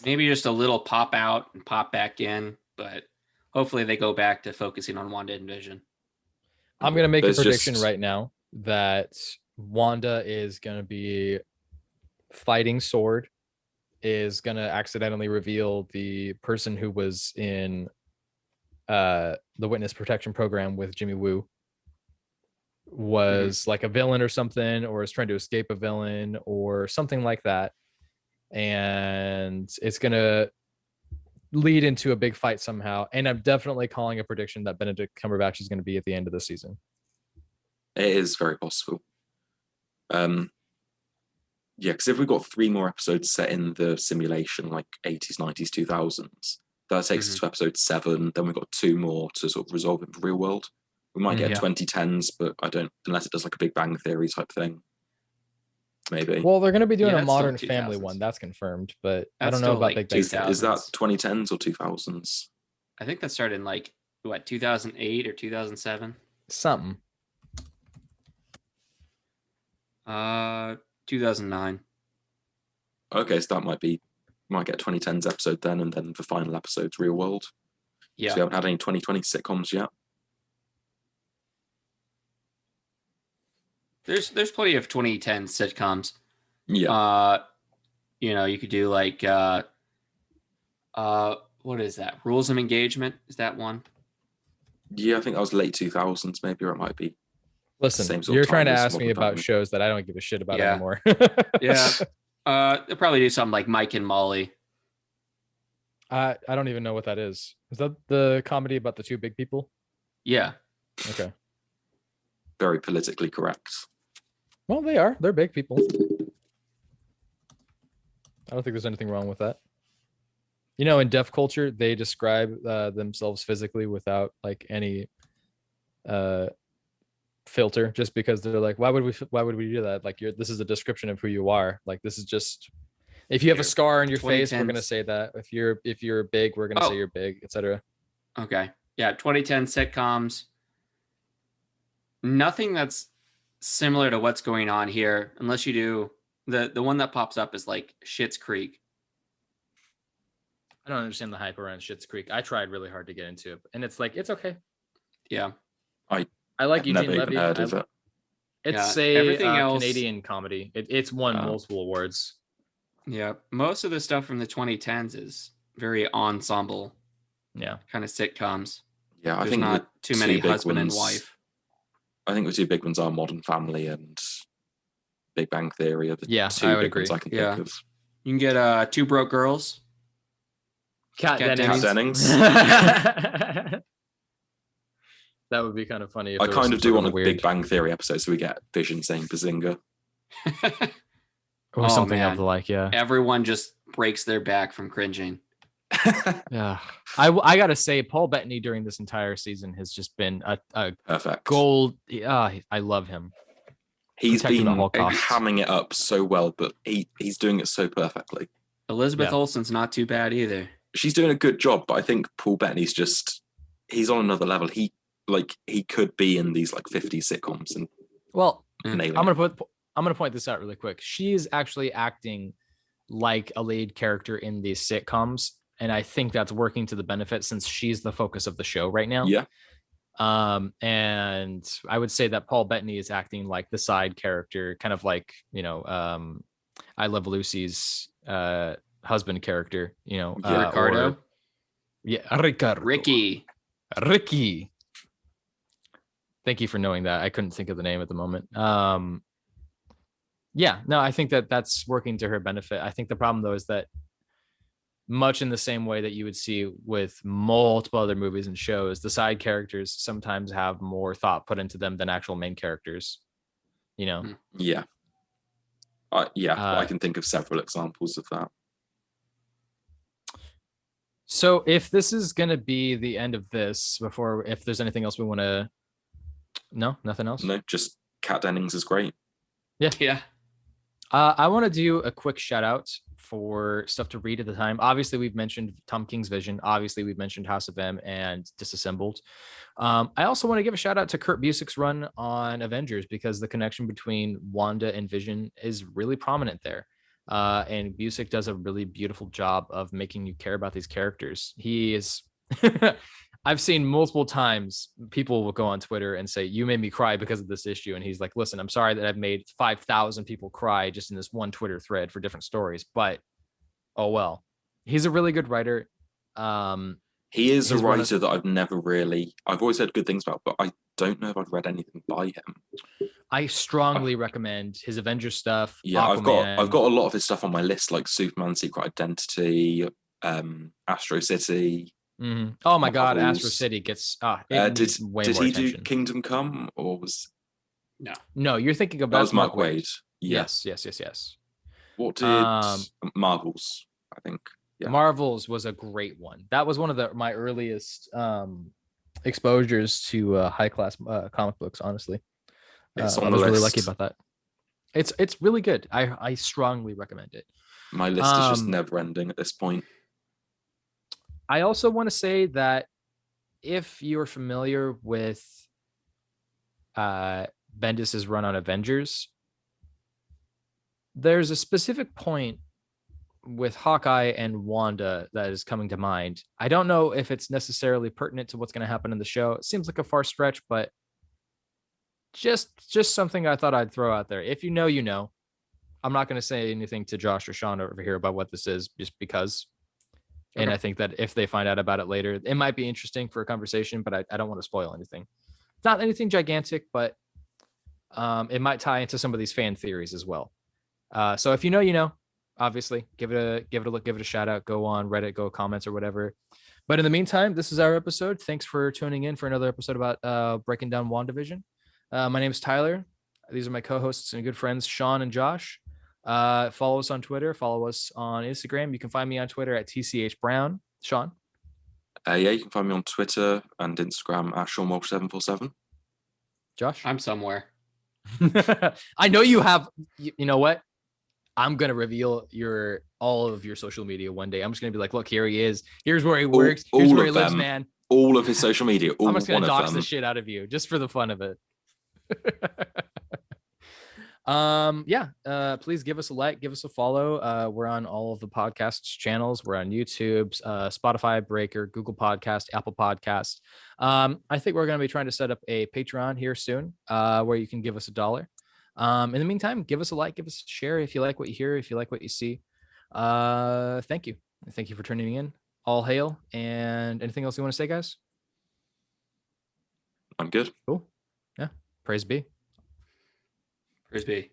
maybe just a little pop out and pop back in, but hopefully they go back to focusing on Wanda and Vision. I'm going to make a prediction right now that Wanda is going to be fighting Sword, is going to accidentally reveal the person who was in the witness protection program with Jimmy Woo was like a villain or something, or is trying to escape a villain or something like that. And it's going to lead into a big fight somehow. And I'm definitely calling a prediction that Benedict Cumberbatch is going to be at the end of the season. It is very possible. Yeah, because if we've got 3 more episodes set in the simulation, like 80s, 90s, 2000s, that takes us to episode 7. Then we've got 2 more to sort of resolve in the real world. We might get 2010s, but I don't, unless it does like a Big Bang Theory type thing. Maybe. Well, they're going to be doing a Modern Family one. That's confirmed, but I don't know about Big Bang Theory. Is that 2010s or 2000s? I think that started in like, 2008 or 2007? Something. 2009. Okay, so that might be Might get 2010's episode then, and then the final episode's real world. Yeah. So we haven't had any 2020 sitcoms yet. There's plenty of 2010 sitcoms. Yeah. You could do like what is that? Rules of Engagement, is that one? Yeah, I think that was late 2000s, maybe, or it might be. Listen, Same sort of you're trying to time as ask me Modern about Family. shows that I don't give a shit about Yeah. anymore. Yeah. They'll probably do something like Mike and Molly. I don't even know what that is. Is that the comedy about the two big people? Yeah. Okay. Very politically correct. Well, they are. They're big people. I don't think there's anything wrong with that. You know, in deaf culture, they describe themselves physically without like any filter, just because they're like, why would we do that? Like, this is a description of who you are. Like, this is just, if you have a scar on your face, we're gonna say that. If you're big, we're gonna say you're big, etc. Okay. Yeah, 2010 sitcoms. Nothing that's similar to what's going on here, unless you do the one that pops up is like Schitt's Creek. I don't understand the hype around Schitt's Creek. I tried really hard to get into it, and it's like, it's okay. Yeah. I like I've Eugene never even Levy. heard of it. It's everything a else, Canadian comedy. It's won multiple awards. Yeah, most of the stuff from the 2010s is very ensemble. Yeah, kind of sitcoms. Yeah, I There's think not too many husband and wife. I think the two big ones are Modern Family and Big Bang Theory are the two I would big agree. ones I can think of. You can get Two Broke Girls. Kat Dennings. Dennings. That would be kind of funny. If I there was kind some of do sort want a weird, Big Bang Theory episode, so we get Vision saying Bazinga. or something of the like. Yeah, everyone just breaks their back from cringing. yeah. I gotta say, Paul Bettany during this entire season has just been a Perfect. gold. I love him. He's Protecting been the Holocaust. hamming it up so well, but he's doing it so perfectly. Elizabeth Olsen's not too bad either. She's doing a good job, but I think Paul Bettany's he's on another level. He could be in these like 50s sitcoms and I'm gonna point this out really quick. She's actually acting like a lead character in these sitcoms, and I think that's working to the benefit since she's the focus of the show right now. Yeah. And I would say that Paul Bettany is acting like the side character, kind of like, I Love Lucy's husband character, Ricardo. Ricardo. Ricky. Thank you for knowing that. I couldn't think of the name at the moment. I think that's working to her benefit. I think the problem though is that, much in the same way that you would see with multiple other movies and shows, the side characters sometimes have more thought put into them than actual main characters. Yeah. I can think of several examples of that. So if this is going to be the end of this, if there's anything else we want to... No, nothing else? No, just Kat Dennings is great. Yeah. I want to do a quick shout out for stuff to read at the time. Obviously, we've mentioned Tom King's Vision. Obviously, we've mentioned House of M and Disassembled. I also want to give a shout out to Kurt Busiek's run on Avengers, because the connection between Wanda and Vision is really prominent there. And Busiek does a really beautiful job of making you care about these characters. He is... I've seen multiple times people will go on Twitter and say, you made me cry because of this issue. And he's like, listen, I'm sorry that I've made 5,000 people cry just in this one Twitter thread for different stories, but oh well. He's a really good writer. He is a writer that I've always heard good things about, but I don't know if I've read anything by him. I strongly recommend his Avengers stuff. Yeah, Aquaman. I've got a lot of his stuff on my list, like Superman Secret Identity, Astro City. Mm-hmm. Oh my God, Astro City gets did way did more he attention. do Kingdom Come, or was No, you're thinking about that was Mark Waid? Yes. What did Marvels? I think Marvels was a great one. That was one of my earliest exposures to high class comic books. Honestly, I was really lucky about that. It's really good. I strongly recommend it. My list is just never ending at this point. I also want to say that if you're familiar with Bendis's run on Avengers, there's a specific point with Hawkeye and Wanda that is coming to mind. I don't know if it's necessarily pertinent to what's going to happen in the show. It seems like a far stretch, but just something I thought I'd throw out there. If you know, you know. I'm not going to say anything to Josh or Sean over here about what this is, just because. And Okay. I think that if they find out about it later, it might be interesting for a conversation, but I don't want to spoil anything. It's not anything gigantic, but it might tie into some of these fan theories as well. So if you know, you know. Obviously, give it a look, give it a shout out. Go on Reddit, go comments or whatever. But in the meantime, this is our episode. Thanks for tuning in for another episode about breaking down WandaVision. My name is Tyler. These are my co-hosts and good friends, Sean and Josh. Follow us on Twitter. Follow us on Instagram. You can find me on Twitter at TCH Brown. Sean? Yeah, you can find me on Twitter and Instagram at SeanWalsh747. Josh? I'm somewhere. I know you have. You know what? I'm gonna reveal all of your social media one day. I'm just gonna be like, look, here he is. Here's where he works. Here's where he lives, man. All of his social media. I'm just gonna dox the shit out of you just for the fun of it. Please give us a like, give us a follow. We're on all of the podcasts channels. We're on YouTube, Spotify, Breaker, Google Podcast, Apple Podcast. I think we're going to be trying to set up a Patreon here soon, where you can give us $1. In the meantime, give us a like, give us a share if you like what you hear, if you like what you see. Thank you for tuning in. All hail. And anything else you want to say, guys? I'm good. Cool. Yeah. Praise be. Praise be.